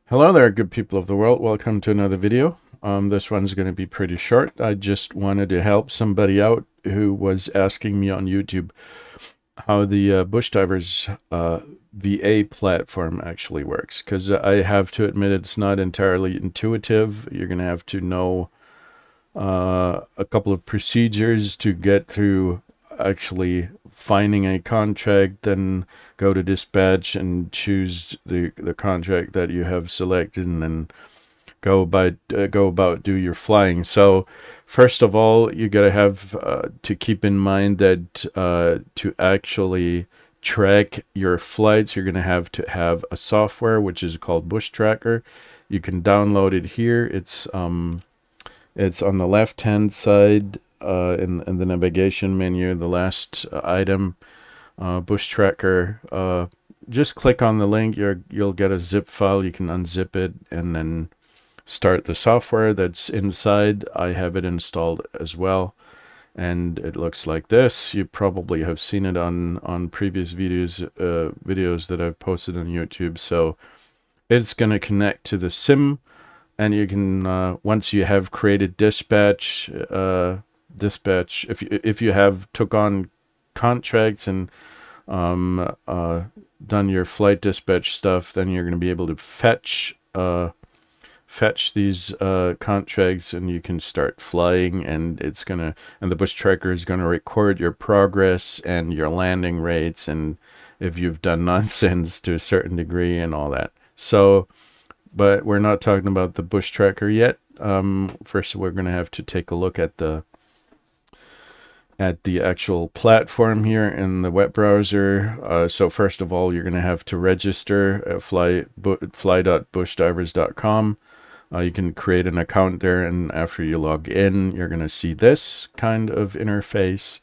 Hello there, good people of the world. Welcome to another video. This one's going to be pretty short. I just wanted to help somebody out who was asking me on YouTube how the BushDivers VA platform actually works. Because I have to admit it's not entirely intuitive. You're going to have to know a couple of procedures to get through actually finding a contract, then go to dispatch and choose the contract that you have selected, and then go about do your flying. So first of all, you got to have to keep in mind that to actually track your flights, you're going to have a software which is called Bush Tracker. You can download it here. It's on the left hand side in the navigation menu, the last item, Bush Tracker. Just click on the link. You'll get a zip file. You can unzip it and then start the software that's inside. I have it installed as well, and it looks like this. You probably have seen it on previous videos that I've posted on YouTube. So it's going to connect to the sim, and you can once you have created dispatch, if you have took on contracts and done your flight dispatch stuff, then you're going to be able to fetch these contracts, and you can start flying, and the Bush Tracker is gonna record your progress and your landing rates, and if you've done nonsense to a certain degree and all that. So, but we're not talking about the Bush Tracker yet. First, we're gonna have to take a look at the actual platform here in the web browser. So first of all, you're going to have to register at fly.bushdivers.com. You can create an account there, and after you log in, you're going to see this kind of interface.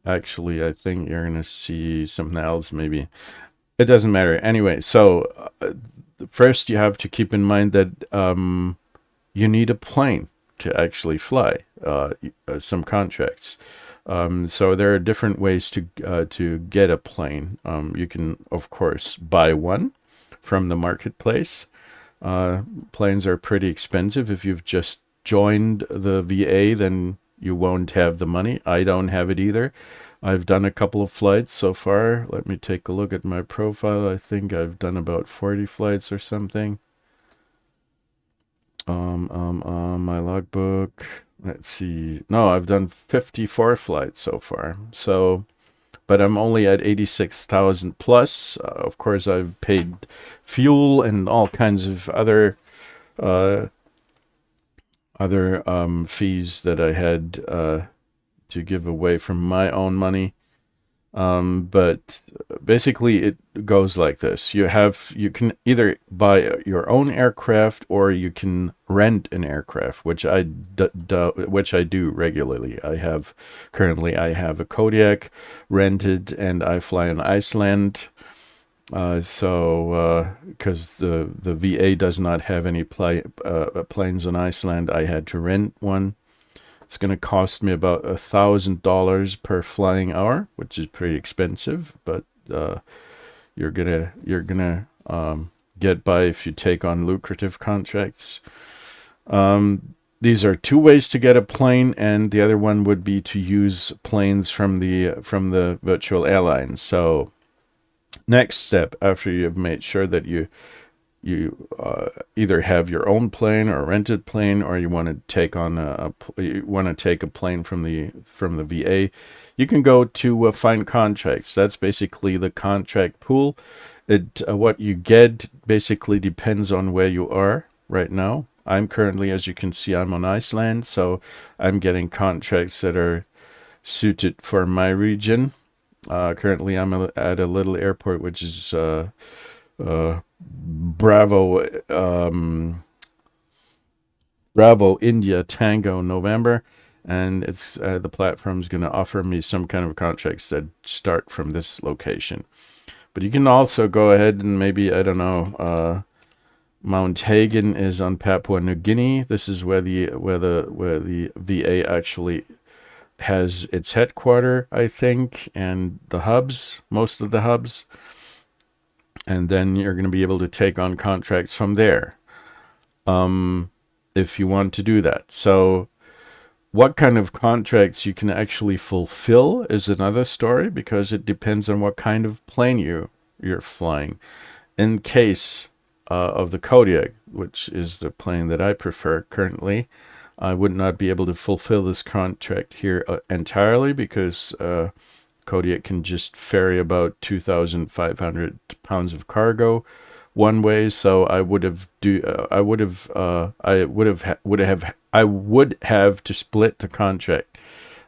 Actually, I think you're going to see something else, maybe. It doesn't matter. Anyway, so first you have to keep in mind that you need a plane to actually fly some contracts. So there are different ways to get a plane. You can, of course, buy one from the marketplace. Planes are pretty expensive. If you've just joined the VA, then you won't have the money. I don't have it either. I've done a couple of flights so far. Let me take a look at my profile. I think I've done about 40 flights or something. My logbook. Let's see. No, I've done 54 flights so far. So, but I'm only at 86,000 plus. Of course, I've paid fuel and all kinds of other fees that I had to give away from my own money. But basically it goes like this. You can either buy your own aircraft, or you can rent an aircraft, which I do regularly. I have a Kodiak rented, and I fly in Iceland. Because the VA does not have any planes in Iceland, I had to rent one. It's going to cost me about $1,000 per flying hour, which is pretty expensive, but you're gonna get by if you take on lucrative contracts. These are two ways to get a plane, and the other one would be to use planes from the virtual airlines. So next step, after you've made sure that you either have your own plane or a rented plane, or you want to take on a plane from the VA, you can go to find contracts. That's basically the contract pool. What you get basically depends on where you are right now. I'm currently, as you can see, I'm on Iceland, so I'm getting contracts that are suited for my region. Currently, I'm at a little airport which is Bravo India Tango November, and it's the platform's going to offer me some kind of contracts that start from this location. But you can also go ahead and maybe, I don't know, Mount Hagen is on Papua New Guinea. This is where the VA actually has its headquarters, I think, and the hubs, most of the hubs. and then you're going to be able to take on contracts from there, if you want to do that. So what kind of contracts you can actually fulfill is another story, because it depends on what kind of plane you're flying. In case of the Kodiak, which is the plane that I prefer currently, I would not be able to fulfill this contract here entirely, because Kodiak can just ferry about 2,500 pounds of cargo one way. So I would have to split the contract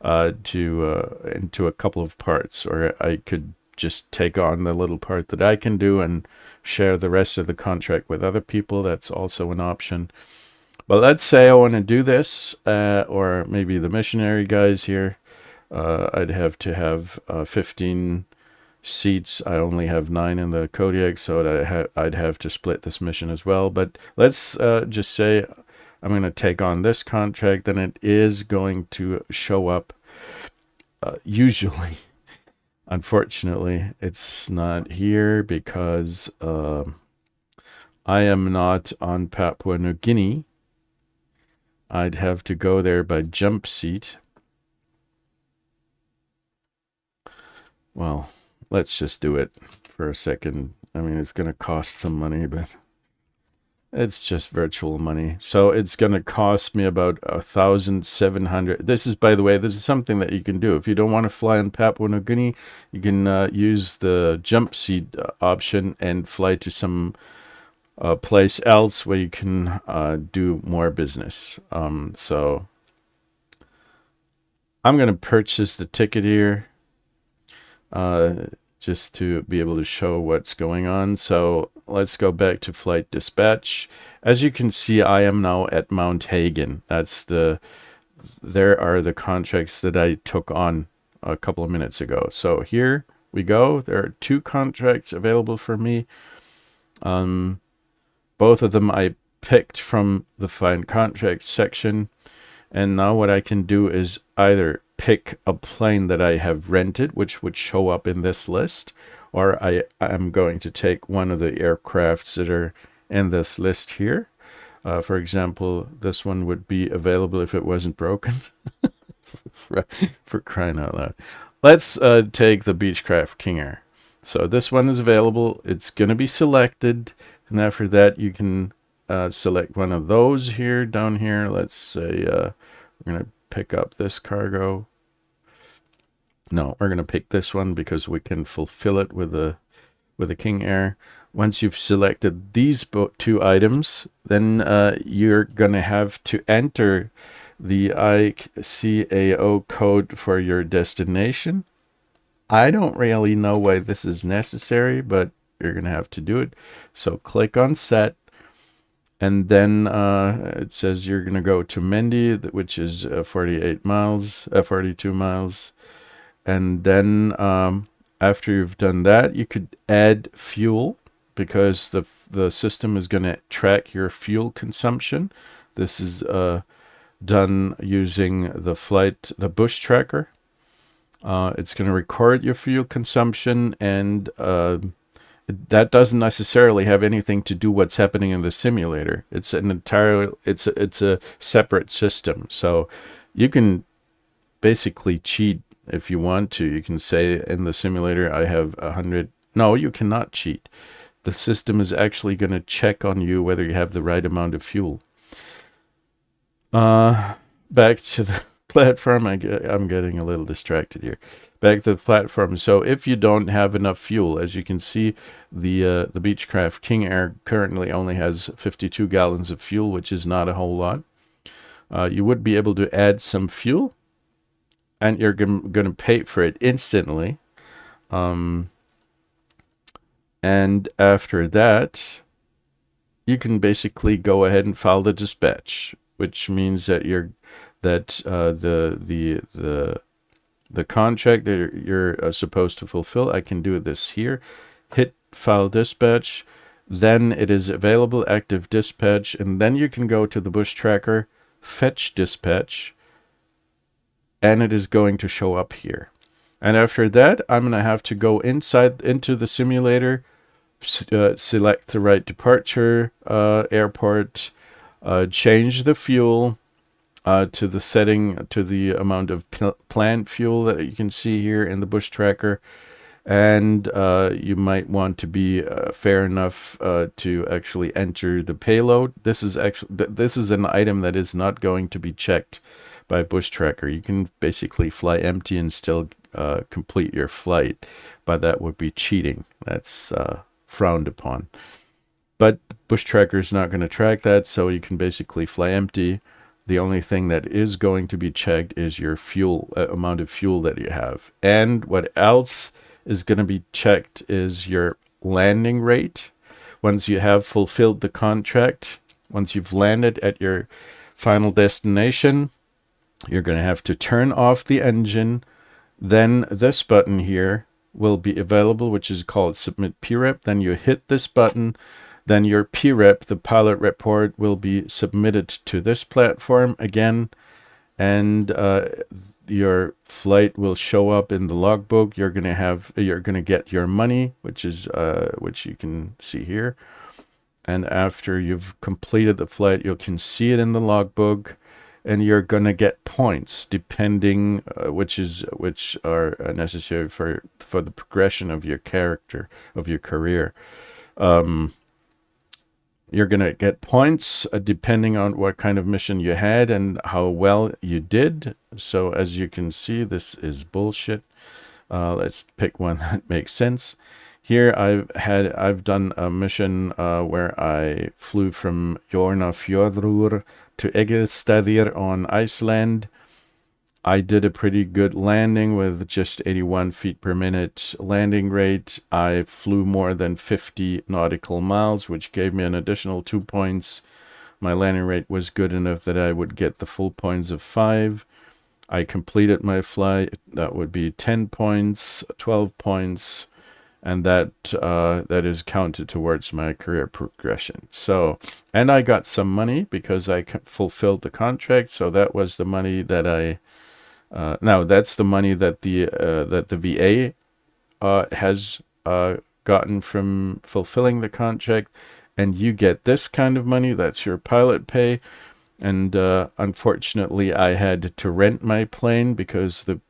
into a couple of parts, or I could just take on the little part that I can do and share the rest of the contract with other people. That's also an option. But let's say I want to do this, or maybe the missionary guys here. I'd have to have 15 seats. I only have 9 in the Kodiak, so I'd have to split this mission as well. But let's just say I'm going to take on this contract, then it is going to show up. Usually, unfortunately, it's not here because I am not on Papua New Guinea. I'd have to go there by jump seat. Well, let's just do it for a second. I mean, it's going to cost some money, but it's just virtual money. So it's going to cost me about 1,700. This is, by the way, this is something that you can do. If you don't want to fly in Papua New Guinea, you can use the jump seat option and fly to some place else where you can do more business. So I'm going to purchase the ticket here. Just to be able to show what's going on. So let's go back to flight dispatch. As you can see, I am now at Mount Hagen. There are the contracts that I took on a couple of minutes ago. So here we go. There are 2 contracts available for me. Both of them I picked from the find contracts section. And now what I can do is either pick a plane that I have rented, which would show up in this list, or I am going to take one of the aircrafts that are in this list here. For example, this one would be available if it wasn't broken. For crying out loud. Let's take the Beechcraft King Air. So this one is available. It's going to be selected. And after that, you can select one of those here, down here. Let's say we're going to pick up this cargo. No, we're going to pick this one because we can fulfill it with a King Air. Once you've selected these 2 items, then you're going to have to enter the ICAO code for your destination. I don't really know why this is necessary, but you're going to have to do it. So click on set. And then it says you're going to go to Mendi, which is 42 miles. And then after you've done that, you could add fuel, because the system is going to track your fuel consumption. This is done using the Bush tracker. It's going to record your fuel consumption, and that doesn't necessarily have anything to do what's happening in the simulator. It's it's a separate system. So you can basically cheat if you want to. You can say in the simulator, I have 100. No, you cannot cheat. The system is actually going to check on you whether you have the right amount of fuel. Back to the platform. I'm getting a little distracted here. Back to the platform. So if you don't have enough fuel, as you can see, the Beechcraft King Air currently only has 52 gallons of fuel, which is not a whole lot. You would be able to add some fuel, and you're going to pay for it instantly. And after that, you can basically go ahead and file the dispatch, which means that the contract that you're supposed to fulfill, I can do this here. Hit file dispatch, then it is available, active dispatch, and then you can go to the Bush tracker, fetch dispatch, and it is going to show up here. And after that, I'm going to have to go into the simulator, select the right departure airport, change the fuel to the setting, to the amount of planned fuel that you can see here in the bush tracker. And you might want to be fair enough to actually enter the payload. This is an item that is not going to be checked by bush tracker. You can basically fly empty and still complete your flight, but that would be cheating. That's frowned upon. But bush tracker is not going to track that, so you can basically fly empty. The only thing that is going to be checked is your fuel amount of fuel that you have. And what else is going to be checked is your landing rate. Once you have fulfilled the contract, once you've landed at your final destination, you're going to have to turn off the engine. Then this button here will be available, which is called Submit PREP. Then you hit this button. Then your PREP, the pilot report, will be submitted to this platform again. And your flight will show up in the logbook. You're gonna get your money, which you can see here. And after you've completed the flight, you can see it in the logbook, and you're gonna get points depending which are necessary for the progression of your character, of your career. You're going to get points depending on what kind of mission you had and how well you did. So as you can see, this is bullshit. Let's pick one that makes sense. Here I've done a mission where I flew from Jornafjörður to Egilsstaðir on Iceland. I did a pretty good landing with just 81 feet per minute landing rate. I flew more than 50 nautical miles, which gave me an additional 2 points. My landing rate was good enough that I would get the full points of 5. I completed my flight. That would be 10 points, 12 points, and that is counted towards my career progression. So, and I got some money because I fulfilled the contract. So that was the money that I... now that's the money that the VA has gotten from fulfilling the contract, and you get this kind of money. That's your pilot pay. And unfortunately, I had to rent my plane because the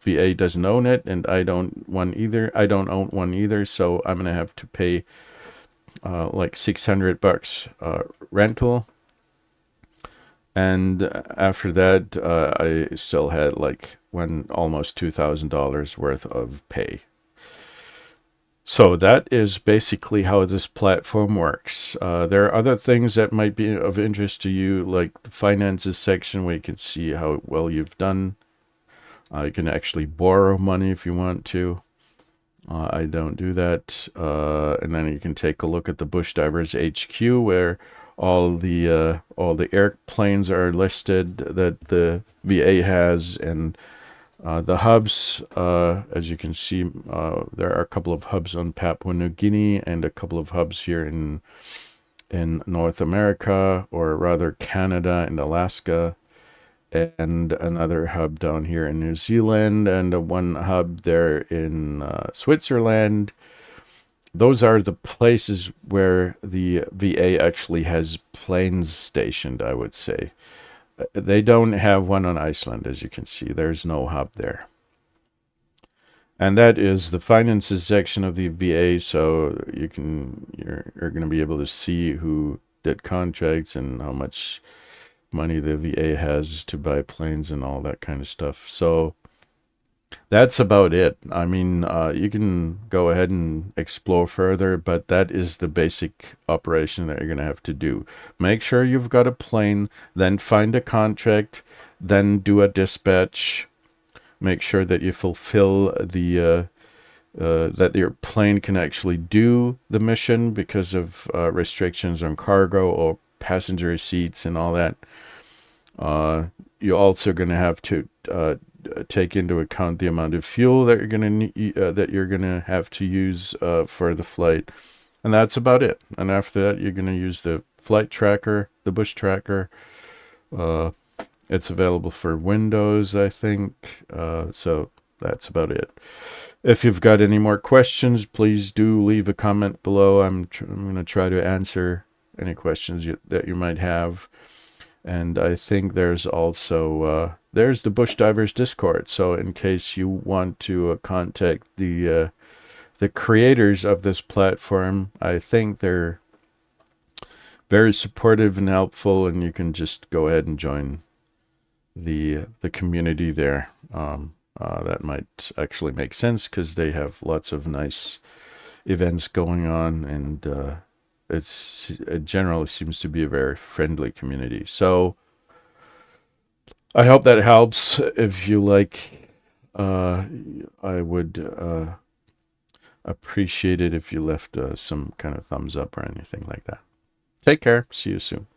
VA doesn't own it, and I don't own one either. So I'm gonna have to pay like $600 rental. And after that, I still had like almost $2,000 worth of pay. So that is basically how this platform works. There are other things that might be of interest to you, like the finances section, where you can see how well you've done. You can actually borrow money if you want to. I don't do that. And then you can take a look at the BushDivers HQ, where all the airplanes are listed that the VA has, and the hubs. As you can see, there are a couple of hubs on Papua New Guinea and a couple of hubs here in North America, or rather Canada and Alaska, and another hub down here in New Zealand, and one hub there in Switzerland. Those are the places where the VA actually has planes stationed, I would say. They don't have one on Iceland, as you can see. There's no hub there. And that is the finances section of the VA, so you're going to be able to see who did contracts and how much money the VA has to buy planes and all that kind of stuff. So that's about it. I mean, you can go ahead and explore further, but that is the basic operation that you're going to have to do. Make sure you've got a plane, then find a contract, then do a dispatch. Make sure that you fulfill the that your plane can actually do the mission because of restrictions on cargo or passenger seats and all that. You're also going to have to take into account the amount of fuel that you're gonna have to use for the flight, and that's about it. And after that, you're gonna use the flight tracker, the bush tracker. It's available for Windows, I think. So that's about it. If you've got any more questions, please do leave a comment below. I'm going to try to answer any questions that you might have. And I think there's also there's the BushDivers Discord. So in case you want to contact the creators of this platform, I think they're very supportive and helpful, and you can just go ahead and join the community there. That might actually make sense because they have lots of nice events going on, and it generally seems to be a very friendly community. So I hope that helps. If you like, I would appreciate it if you left some kind of thumbs up or anything like that. Take care. See you soon.